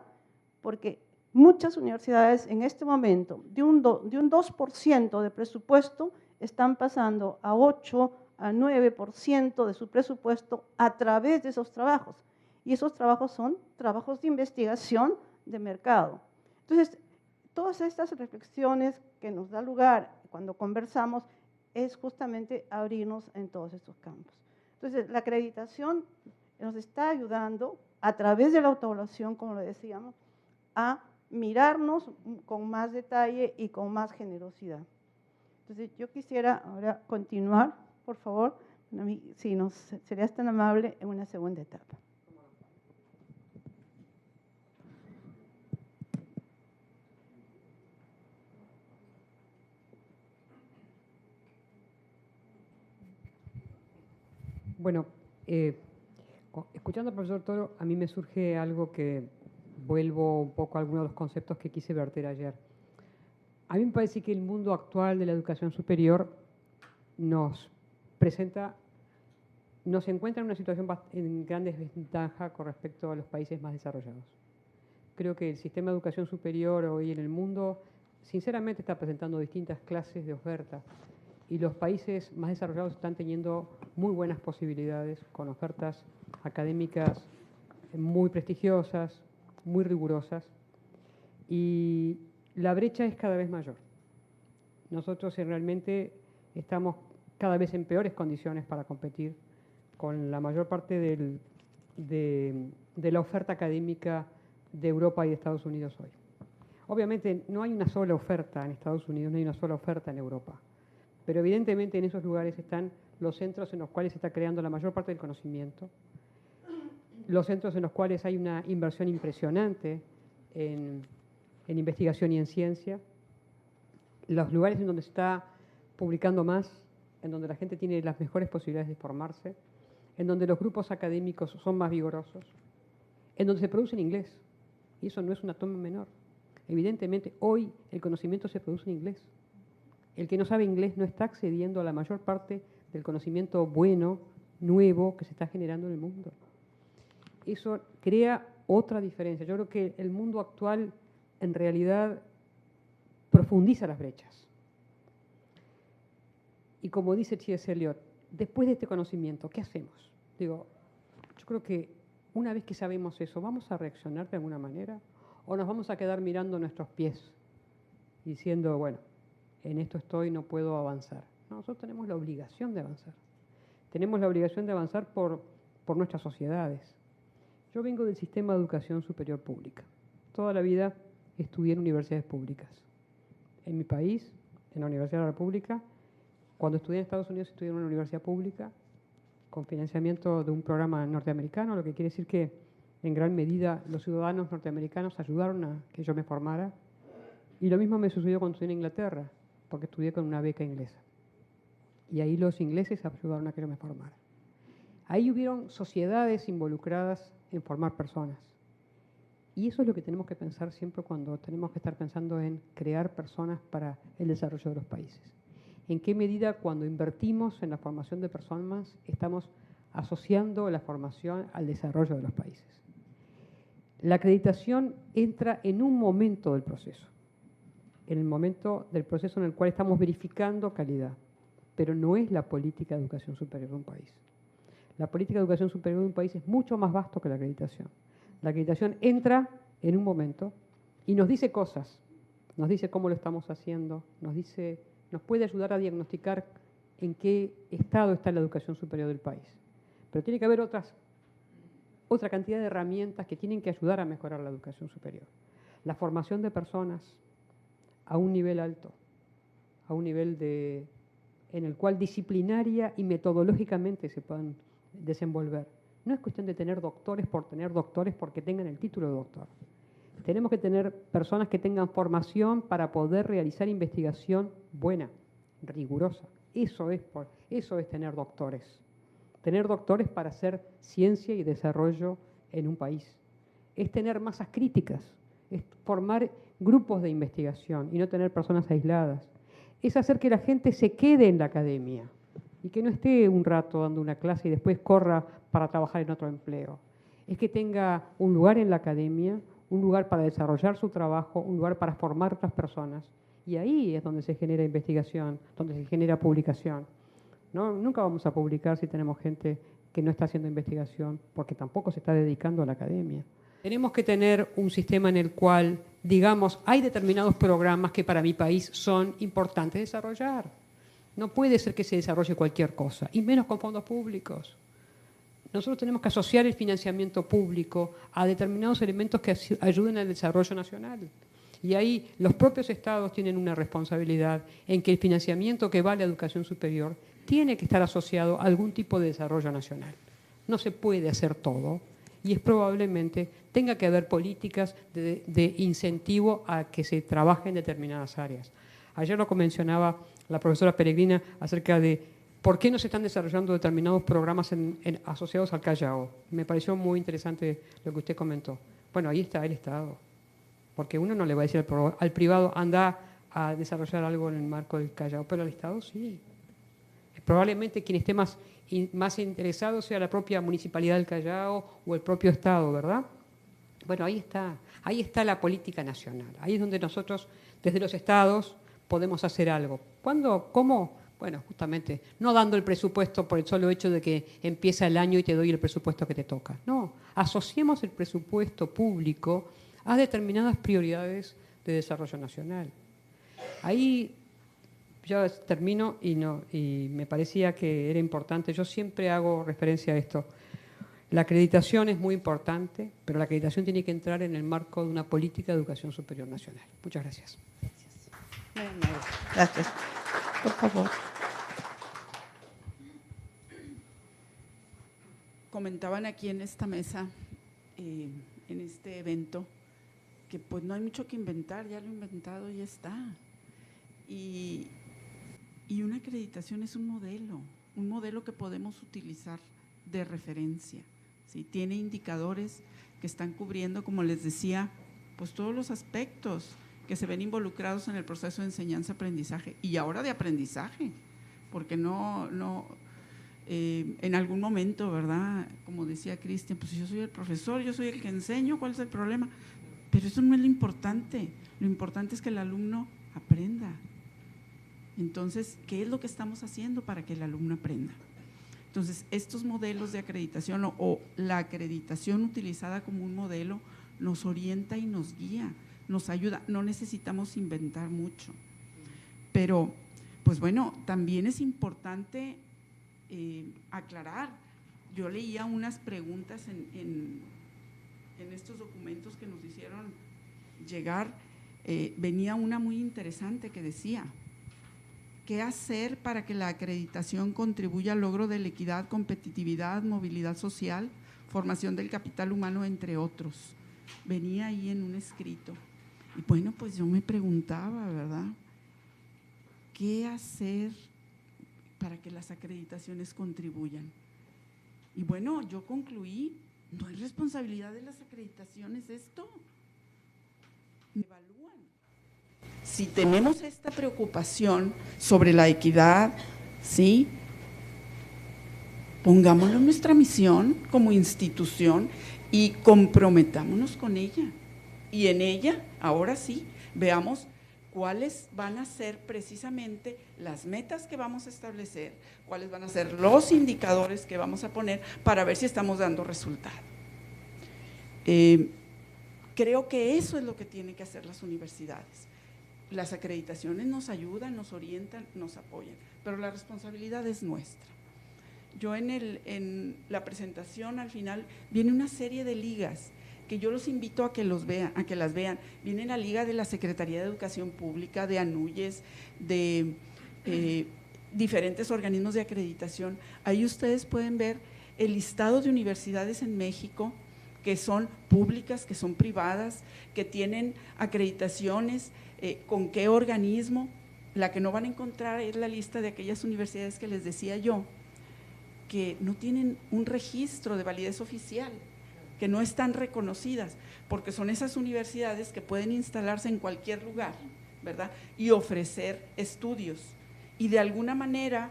porque muchas universidades en este momento de un 2% de presupuesto están pasando a 8, a 9% de su presupuesto a través de esos trabajos. Y esos trabajos son trabajos de investigación de mercado. Entonces, todas estas reflexiones que nos da lugar cuando conversamos es justamente abrirnos en todos estos campos. Entonces, la acreditación nos está ayudando a través de la autoevaluación, como lo decíamos, a mirarnos con más detalle y con más generosidad. Entonces, yo quisiera ahora continuar, por favor, si nos serías tan amable, en una segunda etapa. Bueno, escuchando al profesor Toro, a mí me surge algo que vuelvo un poco a algunos de los conceptos que quise verter ayer. A mí me parece que el mundo actual de la educación superior nos encuentra en una situación en gran desventaja con respecto a los países más desarrollados. Creo que el sistema de educación superior hoy en el mundo, sinceramente, está presentando distintas clases de oferta, y los países más desarrollados están teniendo muy buenas posibilidades con ofertas académicas muy prestigiosas, muy rigurosas, y la brecha es cada vez mayor. Nosotros realmente estamos cada vez en peores condiciones para competir con la mayor parte de la oferta académica de Europa y de Estados Unidos hoy. Obviamente no hay una sola oferta en Estados Unidos, no hay una sola oferta en Europa, pero evidentemente en esos lugares están los centros en los cuales se está creando la mayor parte del conocimiento, los centros en los cuales hay una inversión impresionante en investigación y en ciencia, los lugares en donde se está publicando más, en donde la gente tiene las mejores posibilidades de formarse, en donde los grupos académicos son más vigorosos, en donde se produce en inglés. Y eso no es una toma menor. Evidentemente, hoy el conocimiento se produce en inglés. El que no sabe inglés no está accediendo a la mayor parte del conocimiento bueno, nuevo, que se está generando en el mundo. Eso crea otra diferencia. Yo creo que el mundo actual, en realidad, profundiza las brechas. Y como dice T.S. Eliot, después de este conocimiento, ¿qué hacemos? Digo, yo creo que una vez que sabemos eso, ¿vamos a reaccionar de alguna manera? ¿O nos vamos a quedar mirando nuestros pies, diciendo, bueno, en esto estoy, no puedo avanzar? No, nosotros tenemos la obligación de avanzar. Tenemos la obligación de avanzar por nuestras sociedades. Yo vengo del sistema de educación superior pública. Toda la vida estudié en universidades públicas. En mi país, en la Universidad de la República. Cuando estudié en Estados Unidos, estudié en una universidad pública con financiamiento de un programa norteamericano, lo que quiere decir que en gran medida los ciudadanos norteamericanos ayudaron a que yo me formara. Y lo mismo me sucedió cuando estudié en Inglaterra, porque estudié con una beca inglesa. Y ahí los ingleses ayudaron a que yo me formara. Ahí hubieron sociedades involucradas en formar personas. Y eso es lo que tenemos que pensar siempre cuando tenemos que estar pensando en crear personas para el desarrollo de los países. ¿En qué medida cuando invertimos en la formación de personas estamos asociando la formación al desarrollo de los países? La acreditación entra en un momento del proceso, en el momento del proceso en el cual estamos verificando calidad, pero no es la política de educación superior de un país. La política de educación superior de un país es mucho más vasto que la acreditación. La acreditación entra en un momento y nos dice cosas, nos dice cómo lo estamos haciendo, nos puede ayudar a diagnosticar en qué estado está la educación superior del país. Pero tiene que haber otra cantidad de herramientas que tienen que ayudar a mejorar la educación superior. La formación de personas a un nivel alto, a un nivel en el cual disciplinaria y metodológicamente se puedan desenvolver. No es cuestión de tener doctores por tener doctores porque tengan el título de doctor. Tenemos que tener personas que tengan formación para poder realizar investigación buena, rigurosa. Eso es tener doctores. Tener doctores para hacer ciencia y desarrollo en un país. Es tener masas críticas, es formar grupos de investigación y no tener personas aisladas. Es hacer que la gente se quede en la academia y que no esté un rato dando una clase y después corra para trabajar en otro empleo. Es que tenga un lugar en la academia, un lugar para desarrollar su trabajo, un lugar para formar otras personas. Y ahí es donde se genera investigación, donde se genera publicación. ¿No? Nunca vamos a publicar si tenemos gente que no está haciendo investigación, porque tampoco se está dedicando a la academia. Tenemos que tener un sistema en el cual, digamos, hay determinados programas que para mi país son importantes desarrollar. No puede ser que se desarrolle cualquier cosa, y menos con fondos públicos. Nosotros tenemos que asociar el financiamiento público a determinados elementos que ayuden al desarrollo nacional. Y ahí los propios estados tienen una responsabilidad en que el financiamiento que va a la educación superior tiene que estar asociado a algún tipo de desarrollo nacional. No se puede hacer todo y probablemente tenga que haber políticas de incentivo a que se trabaje en determinadas áreas. Ayer lo mencionaba la profesora Peregrina acerca de por qué no se están desarrollando determinados programas asociados al Callao. Me pareció muy interesante lo que usted comentó. Bueno, ahí está el Estado. Porque uno no le va a decir al privado, anda a desarrollar algo en el marco del Callao, pero al Estado sí. Probablemente quien esté más interesado sea la propia Municipalidad del Callao o el propio Estado, ¿verdad? Bueno, ahí está la política nacional. Ahí es donde nosotros, desde los Estados, podemos hacer algo. ¿Cuándo? ¿Cómo? Bueno, justamente, no dando el presupuesto por el solo hecho de que empieza el año y te doy el presupuesto que te toca. No, asociemos el presupuesto público a determinadas prioridades de desarrollo nacional. Ahí ya termino y me parecía que era importante. Yo siempre hago referencia a esto. La acreditación es muy importante, pero la acreditación tiene que entrar en el marco de una política de educación superior nacional. Muchas gracias. Gracias. Por favor. Comentaban aquí en esta mesa, en este evento, que pues no hay mucho que inventar, ya lo inventado ya está. Y Y una acreditación es un modelo que podemos utilizar de referencia, ¿sí? Tiene indicadores que están cubriendo, como les decía, pues todos los aspectos que se ven involucrados en el proceso de enseñanza-aprendizaje y ahora de aprendizaje, porque en algún momento, ¿verdad? Como decía Cristian, pues yo soy el profesor, yo soy el que enseño, ¿cuál es el problema? Pero eso no es lo importante es que el alumno aprenda. Entonces, ¿qué es lo que estamos haciendo para que el alumno aprenda? Entonces, estos modelos de acreditación o la acreditación utilizada como un modelo nos orienta y nos guía, nos ayuda, no necesitamos inventar mucho. Pero, pues bueno, también es importante aclarar. Yo leía unas preguntas en estos documentos que nos hicieron llegar, venía una muy interesante que decía: ¿qué hacer para que la acreditación contribuya al logro de la equidad, competitividad, movilidad social, formación del capital humano, entre otros? Venía ahí en un escrito. Y bueno, pues yo me preguntaba, ¿verdad? ¿Qué hacer para que las acreditaciones contribuyan? Y bueno, yo concluí, no es responsabilidad de las acreditaciones esto. Evalúan. Si tenemos esta preocupación sobre la equidad, ¿sí? Pongámoslo en nuestra misión como institución y comprometámonos con ella. Y en ella, ahora sí, veamos cuáles van a ser precisamente las metas que vamos a establecer, cuáles van a ser los indicadores que vamos a poner para ver si estamos dando resultado. Creo que eso es lo que tienen que hacer las universidades. Las acreditaciones nos ayudan, nos orientan, nos apoyan, pero la responsabilidad es nuestra. Yo en la presentación al final viene una serie de ligas que yo los invito a que las vean. Viene la liga de la Secretaría de Educación Pública, de ANUYES, de diferentes organismos de acreditación. Ahí ustedes pueden ver el listado de universidades en México que son públicas, que son privadas, que tienen acreditaciones, con qué organismo. La que no van a encontrar es la lista de aquellas universidades que les decía yo, que no tienen un registro de validez oficial, que no están reconocidas, porque son esas universidades que pueden instalarse en cualquier lugar, ¿verdad? Y ofrecer estudios. Y de alguna manera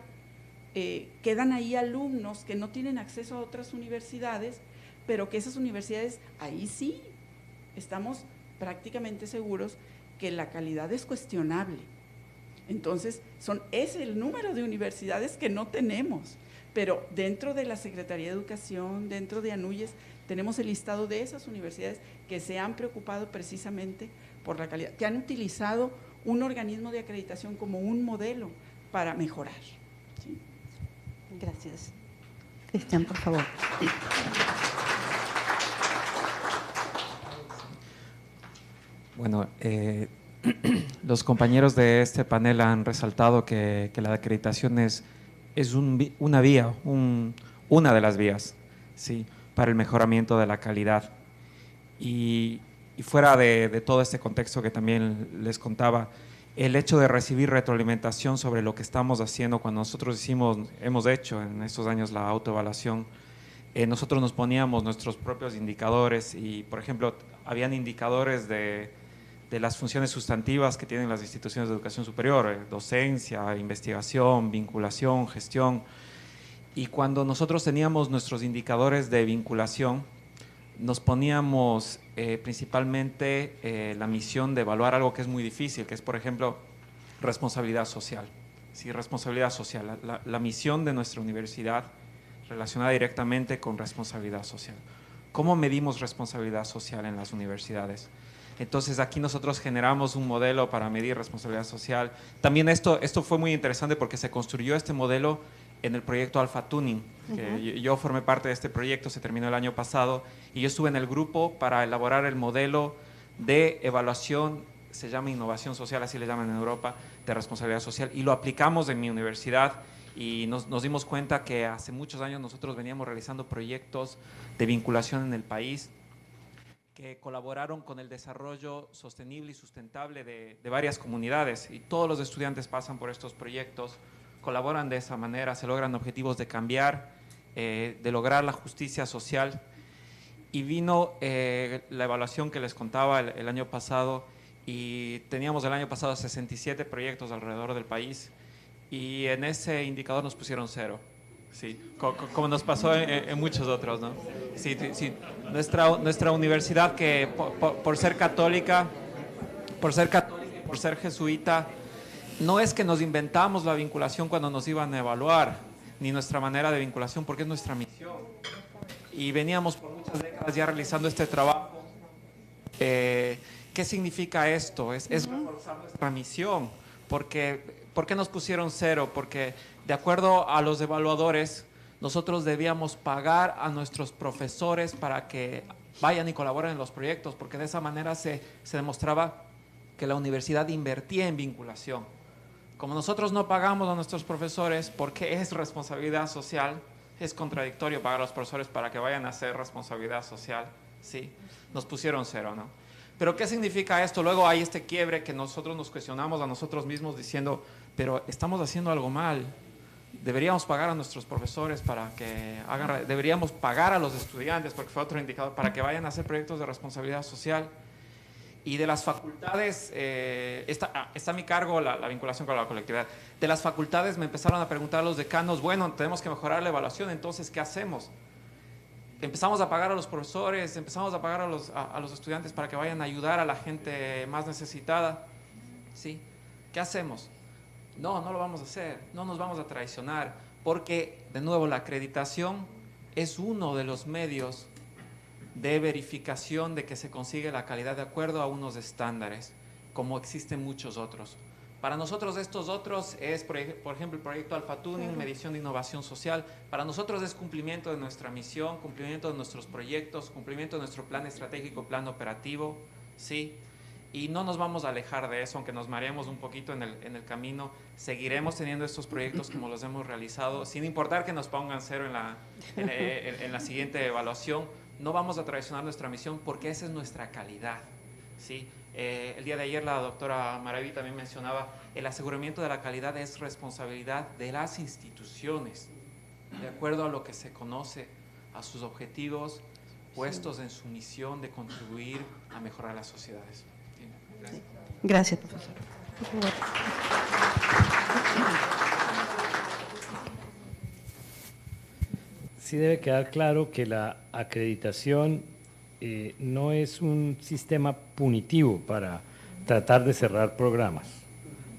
quedan ahí alumnos que no tienen acceso a otras universidades, pero que esas universidades, ahí sí, estamos prácticamente seguros que la calidad es cuestionable. Entonces, es el número de universidades que no tenemos, pero dentro de la Secretaría de Educación, dentro de ANUYES, tenemos el listado de esas universidades que se han preocupado precisamente por la calidad, que han utilizado un organismo de acreditación como un modelo para mejorar. ¿Sí? Gracias. Cristian, por favor. Bueno, los compañeros de este panel han resaltado que la acreditación es una vía, una de las vías, ¿sí?, para el mejoramiento de la calidad. Y fuera de todo este contexto que también les contaba, el hecho de recibir retroalimentación sobre lo que estamos haciendo, cuando nosotros hemos hecho en estos años la autoevaluación, nosotros nos poníamos nuestros propios indicadores y, por ejemplo, habían indicadores de las funciones sustantivas que tienen las instituciones de educación superior, docencia, investigación, vinculación, gestión. Y cuando nosotros teníamos nuestros indicadores de vinculación, nos poníamos principalmente la misión de evaluar algo que es muy difícil, que es, por ejemplo, responsabilidad social. Sí, responsabilidad social, la misión de nuestra universidad relacionada directamente con responsabilidad social. ¿Cómo medimos responsabilidad social en las universidades? Entonces, aquí nosotros generamos un modelo para medir responsabilidad social. También esto fue muy interesante porque se construyó este modelo en el proyecto Alpha Tuning. Yo formé parte de este proyecto, se terminó el año pasado, y yo estuve en el grupo para elaborar el modelo de evaluación, se llama innovación social, así le llaman en Europa, de responsabilidad social, y lo aplicamos en mi universidad. Y nos dimos cuenta que hace muchos años nosotros veníamos realizando proyectos de vinculación en el país que colaboraron con el desarrollo sostenible y sustentable de varias comunidades, y todos los estudiantes pasan por estos proyectos, colaboran de esa manera, se logran objetivos de cambiar, de lograr la justicia social. Y vino la evaluación que les contaba el año pasado, y teníamos el año pasado 67 proyectos alrededor del país, y en ese indicador nos pusieron 0. Sí, como nos pasó en muchos otros, ¿no? Sí, sí. Nuestra universidad, que por ser católica, por ser jesuita, no es que nos inventamos la vinculación cuando nos iban a evaluar, ni nuestra manera de vinculación, porque es nuestra misión. Y veníamos por muchas décadas ya realizando este trabajo. ¿Qué significa esto? Es reforzar nuestra misión. ¿Por qué nos pusieron 0? Porque de acuerdo a los evaluadores, nosotros debíamos pagar a nuestros profesores para que vayan y colaboren en los proyectos, porque de esa manera se demostraba que la universidad invertía en vinculación. Como nosotros no pagamos a nuestros profesores porque es responsabilidad social, es contradictorio pagar a los profesores para que vayan a hacer responsabilidad social, ¿sí? Nos pusieron 0, ¿no? Pero ¿qué significa esto? Luego hay este quiebre que nosotros nos cuestionamos a nosotros mismos diciendo, pero estamos haciendo algo mal. Deberíamos pagar a nuestros profesores para que hagan, deberíamos pagar a los estudiantes, porque fue otro indicador, para que vayan a hacer proyectos de responsabilidad social. Y de las facultades, está a mi cargo la vinculación con la colectividad. De las facultades me empezaron a preguntar los decanos, bueno, tenemos que mejorar la evaluación, entonces, ¿qué hacemos? Empezamos a pagar a los profesores, empezamos a pagar a los estudiantes para que vayan a ayudar a la gente más necesitada. ¿Sí? ¿Qué hacemos? No lo vamos a hacer, no nos vamos a traicionar, porque, de nuevo, la acreditación es uno de los medios de verificación de que se consigue la calidad de acuerdo a unos estándares, como existen muchos otros. Para nosotros estos otros es, por ejemplo, el proyecto Alpha Tuning, medición de innovación social. Para nosotros es cumplimiento de nuestra misión, cumplimiento de nuestros proyectos, cumplimiento de nuestro plan estratégico, plan operativo, ¿sí? Y no nos vamos a alejar de eso, aunque nos mareemos un poquito en el camino. Seguiremos teniendo estos proyectos como los hemos realizado, sin importar que nos pongan 0 en la siguiente evaluación. No vamos a traicionar nuestra misión porque esa es nuestra calidad, ¿sí? El día de ayer la doctora Maraví también mencionaba, el aseguramiento de la calidad es responsabilidad de las instituciones, de acuerdo a lo que se conoce, a sus objetivos puestos en su misión de contribuir a mejorar las sociedades. Gracias. Gracias, profesor. Sí debe quedar claro que la acreditación no es un sistema punitivo para tratar de cerrar programas.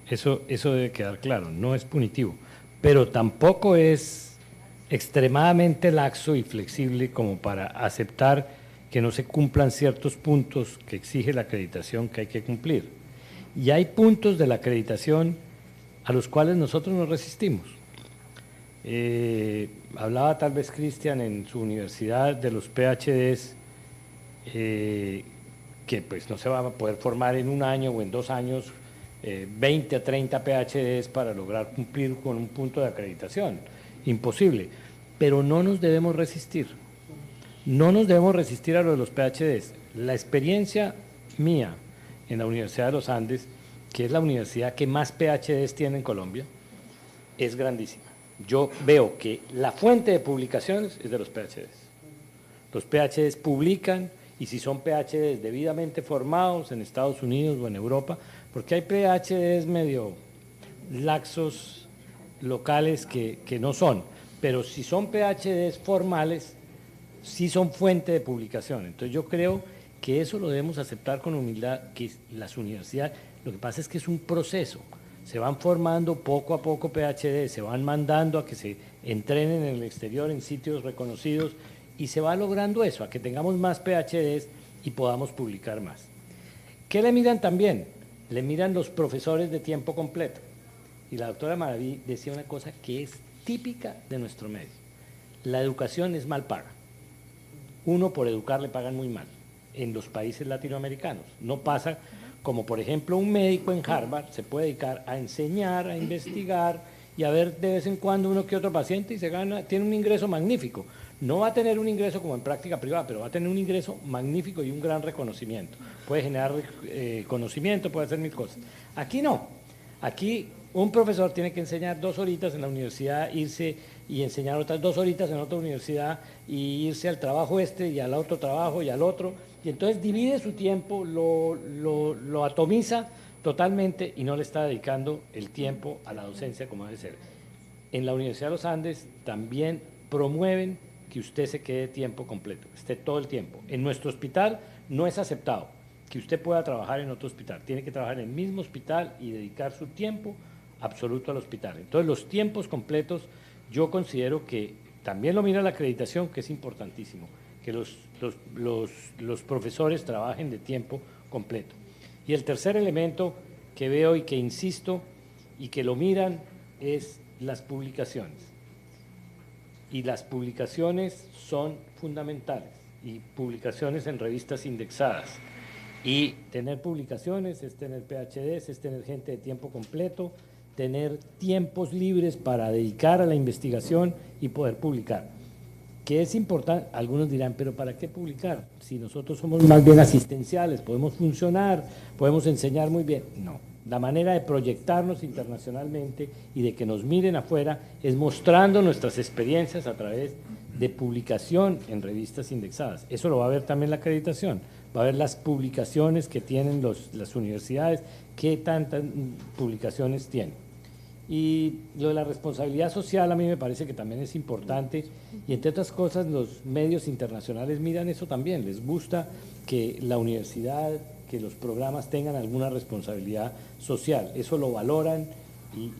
Eso debe quedar claro, no es punitivo, pero tampoco es extremadamente laxo y flexible como para aceptar que no se cumplan ciertos puntos que exige la acreditación que hay que cumplir. Y hay puntos de la acreditación a los cuales nosotros nos resistimos. Hablaba tal vez Cristian en su universidad de los PhDs, que pues no se va a poder formar en un año o en 2 años 20 a 30 PhDs para lograr cumplir con un punto de acreditación. Imposible. Pero no nos debemos resistir. No nos debemos resistir a lo de los PhDs. La experiencia mía en la Universidad de los Andes, que es la universidad que más PhDs tiene en Colombia, es grandísima. Yo veo que la fuente de publicaciones es de los PhDs. Los PhDs publican, y si son PhDs debidamente formados en Estados Unidos o en Europa, porque hay PhDs medio laxos locales que no son, pero si son PhDs formales, sí son fuente de publicación. Entonces yo creo que eso lo debemos aceptar con humildad, que las universidades, lo que pasa es que es un proceso, se van formando poco a poco PhDs, se van mandando a que se entrenen en el exterior en sitios reconocidos y se va logrando eso, a que tengamos más PhDs y podamos publicar más. ¿Qué le miran también? Le miran los profesores de tiempo completo. Y la doctora Maraví decía una cosa que es típica de nuestro medio. La educación es mal paga. Uno por educar le pagan muy mal en los países latinoamericanos. No pasa como, por ejemplo, un médico en Harvard se puede dedicar a enseñar, a investigar y a ver de vez en cuando uno que otro paciente y se gana, tiene un ingreso magnífico. No va a tener un ingreso como en práctica privada, pero va a tener un ingreso magnífico y un gran reconocimiento. Puede generar conocimiento, puede hacer mil cosas. Aquí no. Aquí un profesor tiene que enseñar 2 horitas en la universidad, irse y enseñar otras 2 horitas en otra universidad y irse al trabajo y al otro trabajo y al otro. Y entonces divide su tiempo, lo atomiza totalmente y no le está dedicando el tiempo a la docencia como debe ser. En la Universidad de los Andes también promueven que usted se quede tiempo completo, esté todo el tiempo. En nuestro hospital no es aceptado que usted pueda trabajar en otro hospital, tiene que trabajar en el mismo hospital y dedicar su tiempo absoluto al hospital. Entonces los tiempos completos yo considero que también lo mira la acreditación, que es importantísimo, que los profesores trabajen de tiempo completo. Y el tercer elemento que veo y que insisto y que lo miran es las publicaciones. Y las publicaciones son fundamentales, y publicaciones en revistas indexadas. Y tener publicaciones es tener PhDs, es tener gente de tiempo completo, tener tiempos libres para dedicar a la investigación y poder publicar. Que es importante, algunos dirán, pero ¿para qué publicar? Si nosotros somos más bien asistenciales, podemos funcionar, podemos enseñar muy bien. No, la manera de proyectarnos internacionalmente y de que nos miren afuera es mostrando nuestras experiencias a través de publicación en revistas indexadas. Eso lo va a ver también la acreditación, va a ver las publicaciones que tienen las universidades, qué tantas publicaciones tienen. Y lo de la responsabilidad social a mí me parece que también es importante, y entre otras cosas los medios internacionales miran eso también, les gusta que la universidad, que los programas tengan alguna responsabilidad social, eso lo valoran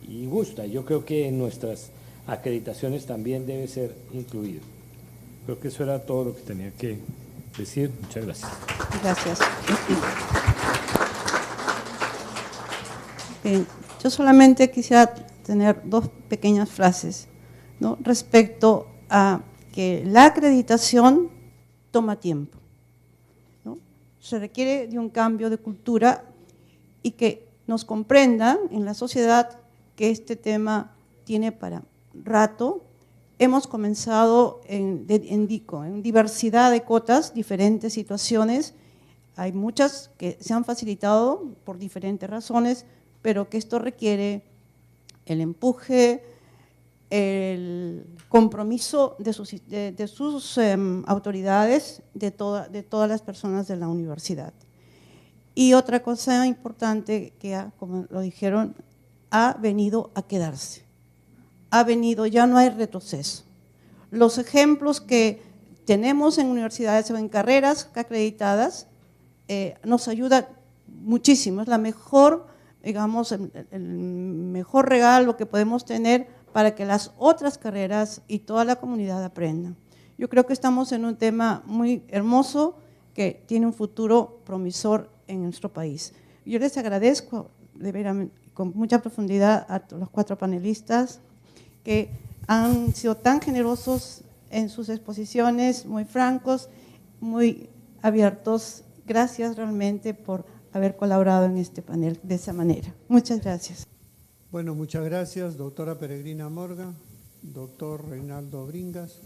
y gusta. Yo creo que en nuestras acreditaciones también debe ser incluido. Creo que eso era todo lo que tenía que decir. Muchas gracias. Gracias. Yo solamente quisiera tener 2 pequeñas frases, ¿no?, respecto a que la acreditación toma tiempo, ¿no? Se requiere de un cambio de cultura y que nos comprendan en la sociedad que este tema tiene para rato. Hemos comenzado en diversidad de cotas, diferentes situaciones. Hay muchas que se han facilitado por diferentes razones, pero que esto requiere el empuje, el compromiso de sus autoridades, de todas las personas de la universidad. Y otra cosa importante que, como lo dijeron, ha venido a quedarse. Ya no hay retroceso. Los ejemplos que tenemos en universidades o en carreras acreditadas nos ayudan muchísimo. Es la mejor, digamos, el mejor regalo que podemos tener para que las otras carreras y toda la comunidad aprendan. Yo creo que estamos en un tema muy hermoso que tiene un futuro promisor en nuestro país. Yo les agradezco de veras, con mucha profundidad a los 4 panelistas que han sido tan generosos en sus exposiciones, muy francos, muy abiertos. Gracias realmente por haber colaborado en este panel de esa manera. Muchas gracias. Bueno, muchas gracias, doctora Peregrina Morga, doctor Reinaldo Bringas,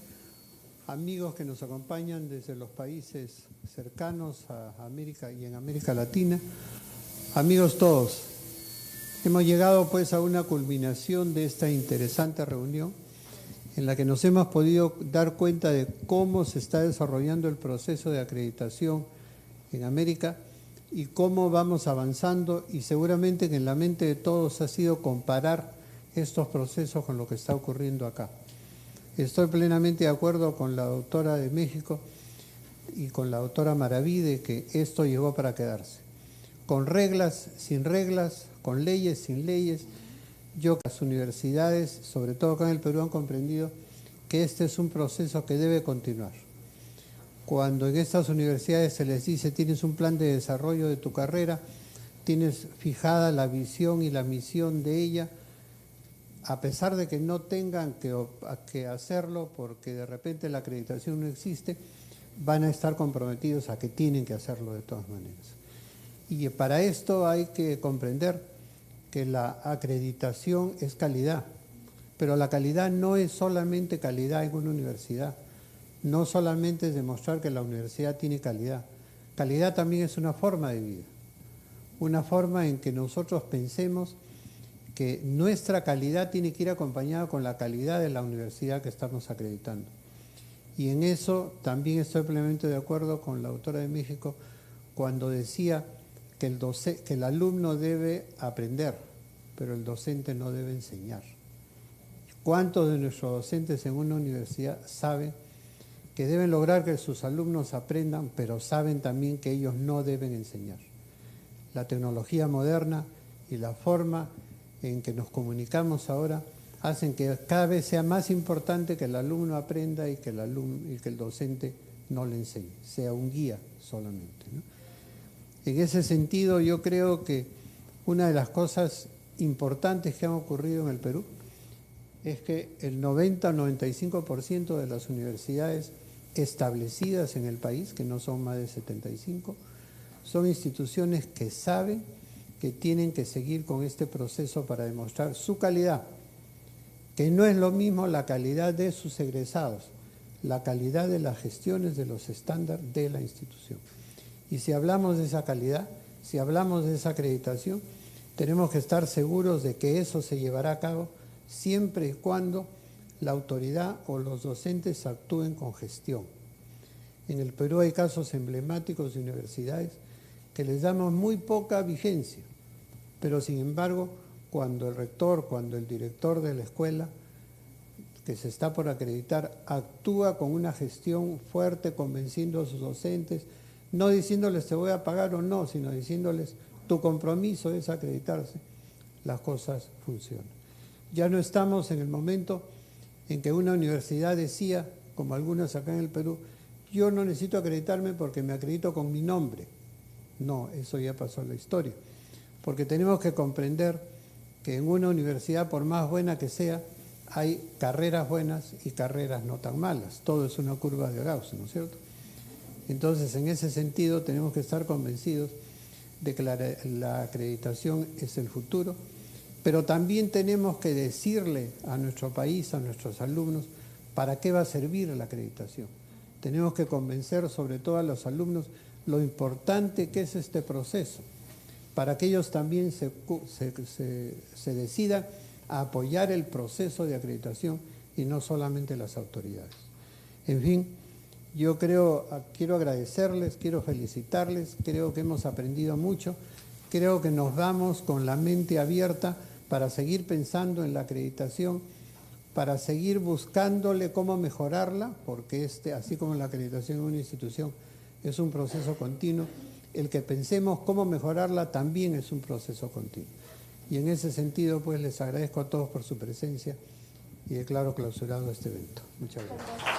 amigos que nos acompañan desde los países cercanos a América y en América Latina, amigos todos. Hemos llegado pues a una culminación de esta interesante reunión en la que nos hemos podido dar cuenta de cómo se está desarrollando el proceso de acreditación en América y cómo vamos avanzando, y seguramente que en la mente de todos ha sido comparar estos procesos con lo que está ocurriendo acá. Estoy plenamente de acuerdo con la doctora de México y con la doctora Maraví de que esto llegó para quedarse. Con reglas, sin reglas, con leyes, sin leyes. Yo, las universidades, sobre todo acá en el Perú, han comprendido que este es un proceso que debe continuar. Cuando en estas universidades se les dice tienes un plan de desarrollo de tu carrera, tienes fijada la visión y la misión de ella, a pesar de que no tengan que hacerlo porque de repente la acreditación no existe, van a estar comprometidos a que tienen que hacerlo de todas maneras. Y para esto hay que comprender que la acreditación es calidad, pero la calidad no es solamente calidad en una universidad. no solamente es demostrar que la universidad tiene calidad. Calidad también es una forma de vida, una forma en que nosotros pensemos que nuestra calidad tiene que ir acompañada con la calidad de la universidad que estamos acreditando. Y en eso también estoy plenamente de acuerdo con la doctora de México cuando decía que el alumno debe aprender, pero el docente no debe enseñar. ¿Cuántos de nuestros docentes en una universidad saben que deben lograr que sus alumnos aprendan, pero saben también que ellos no deben enseñar? La tecnología moderna y la forma en que nos comunicamos ahora hacen que cada vez sea más importante que el alumno aprenda y que el docente no le enseñe, sea un guía solamente, ¿no? En ese sentido, yo creo que una de las cosas importantes que han ocurrido en el Perú es que el 90-95% de las universidades establecidas en el país, que no son más de 75, son instituciones que saben que tienen que seguir con este proceso para demostrar su calidad, que no es lo mismo la calidad de sus egresados, la calidad de las gestiones de los estándares de la institución. Y si hablamos de esa calidad, si hablamos de esa acreditación, tenemos que estar seguros de que eso se llevará a cabo siempre y cuando la autoridad o los docentes actúen con gestión. En el Perú hay casos emblemáticos de universidades que les damos muy poca vigencia, pero sin embargo, cuando el rector, cuando el director de la escuela que se está por acreditar actúa con una gestión fuerte, convenciendo a sus docentes, no diciéndoles te voy a pagar o no, sino diciéndoles tu compromiso es acreditarse, las cosas funcionan. Ya no estamos en el momento en que una universidad decía, como algunas acá en el Perú, yo no necesito acreditarme porque me acredito con mi nombre. No, eso ya pasó en la historia, porque tenemos que comprender que en una universidad, por más buena que sea, hay carreras buenas y carreras no tan malas. Todo es una curva de Gauss, ¿no es cierto? Entonces, en ese sentido, tenemos que estar convencidos de que la acreditación es el futuro, pero también tenemos que decirle a nuestro país, a nuestros alumnos, para qué va a servir la acreditación. Tenemos que convencer sobre todo a los alumnos lo importante que es este proceso, para que ellos también se decidan a apoyar el proceso de acreditación y no solamente las autoridades. En fin, yo quiero agradecerles, quiero felicitarles, creo que hemos aprendido mucho, creo que nos vamos con la mente abierta para seguir pensando en la acreditación, para seguir buscándole cómo mejorarla, porque así como la acreditación en una institución es un proceso continuo, el que pensemos cómo mejorarla también es un proceso continuo. Y en ese sentido, pues les agradezco a todos por su presencia y declaro clausurado este evento. Muchas gracias.